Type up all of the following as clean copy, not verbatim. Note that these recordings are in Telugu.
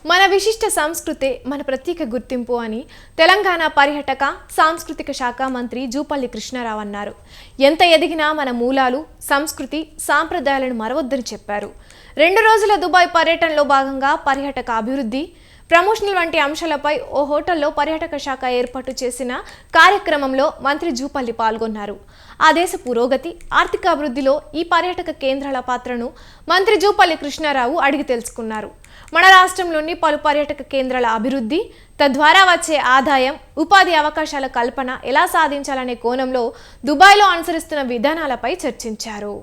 మన విశిష్ట సంస్కృతే మన ప్రత్యేక గుర్తింపు అని తెలంగాణ పర్యాటక సాంస్కృతిక శాఖ మంత్రి జూపల్లి కృష్ణారావు అన్నారు. ఎంత ఎదిగినా మన మూలాలు, సంస్కృతి, సాంప్రదాయాలను మరవొద్దని చెప్పారు. 2 రోజుల దుబాయ్ పర్యటనలో భాగంగా పర్యాటక అభివృద్ధి, ప్రమోషనల్ వంటి అంశాలపై ఓ హోటల్లో పర్యాటక శాఖ ఏర్పాటు చేసిన కార్యక్రమంలో మంత్రి జూపల్లి పాల్గొన్నారు. ఆ దేశ పురోగతి, ఆర్థికాభివృద్ధిలో ఈ పర్యాటక కేంద్రాల పాత్రను మంత్రి జూపల్లి కృష్ణారావు అడిగి తెలుసుకున్నారు. మన రాష్ట్రంలోని పలు పర్యాటక కేంద్రాల అభివృద్ధి, తద్వారా వచ్చే ఆదాయం, ఉపాధి అవకాశాల కల్పన ఎలా సాధించాలనే కోణంలో దుబాయ్లో అనుసరిస్తున్న విధానాలపై చర్చించారు.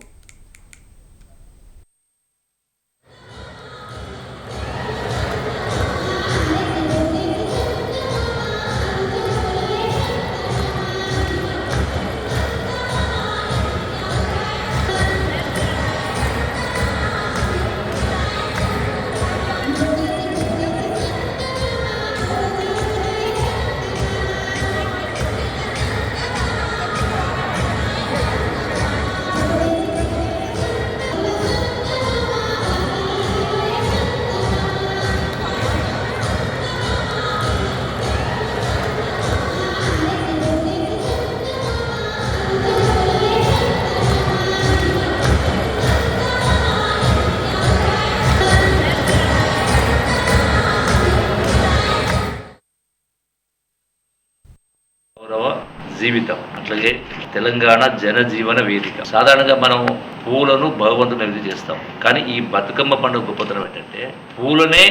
జీవితం అట్లాగే తెలంగాణ జనజీవన వేదిక. సాధారణంగా మనం పూలను భగవంతుని అభివృద్ధి చేస్తాం, కానీ ఈ బతుకమ్మ పండుగ గొప్పతనం ఏంటంటే పూలనే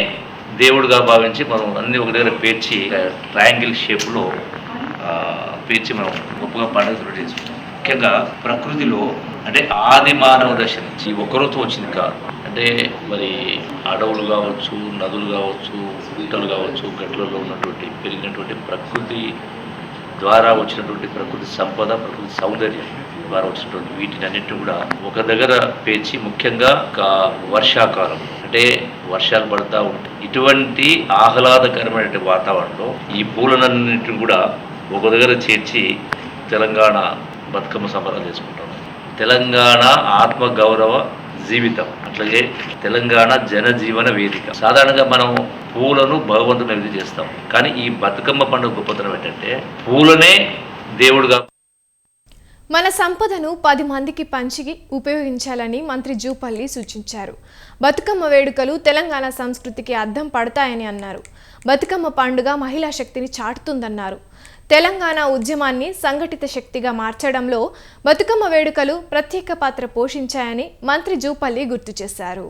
దేవుడిగా భావించి మనం అన్ని ఒక దగ్గర పేర్చి ట్రయాంగిల్ షేప్లో పేర్చి మనం గొప్పగా పండుగ చేసుకుంటాం. ముఖ్యంగా ప్రకృతిలో అంటే ఆది మానవ దశ నుంచి ఒకరోజు వచ్చింది కాదు. అంటే మరి అడవులు కావచ్చు, నదులు కావచ్చు, గుట్టలు కావచ్చు, గట్లలో ఉన్నటువంటి పెరిగినటువంటి ప్రకృతి ద్వారా వచ్చినటువంటి ప్రకృతి సంపద, ప్రకృతి సౌందర్యం ద్వారా వచ్చినటువంటి వీటిని అన్నింటినీ కూడా ఒక దగ్గర పేర్చి, ముఖ్యంగా వర్షాకాలం అంటే వర్షాలు పడతా ఉంటాయి. ఇటువంటి ఆహ్లాదకరమైన వాతావరణంలో ఈ పూలనన్నింటినీ కూడా ఒక దగ్గర చేర్చి తెలంగాణ బతుకమ్మ సంబరాలు చేసుకుంటాం. తెలంగాణ ఆత్మగౌరవ జీవితం అట్లాగే తెలంగాణ జనజీవన వేదిక. సాధారణంగా మనం పూలను భగవంతుని అభివృద్ధి చేస్తాం, కానీ ఈ బతుకమ్మ పండుగ గొప్పతనం ఏంటంటే పూలనే దేవుడుగా. మన సంపదను 10 మందికి పంచి ఉపయోగించాలని మంత్రి జూపల్లి సూచించారు. బతుకమ్మ వేడుకలు తెలంగాణ సంస్కృతికి అద్దం పడతాయని అన్నారు. బతుకమ్మ పండుగ మహిళా శక్తిని చాటుతుందన్నారు. తెలంగాణ ఉద్యమాన్ని సంఘటిత శక్తిగా మార్చడంలో బతుకమ్మ వేడుకలు ప్రత్యేక పాత్ర పోషించాయని మంత్రి జూపల్లి గుర్తు చేశారు.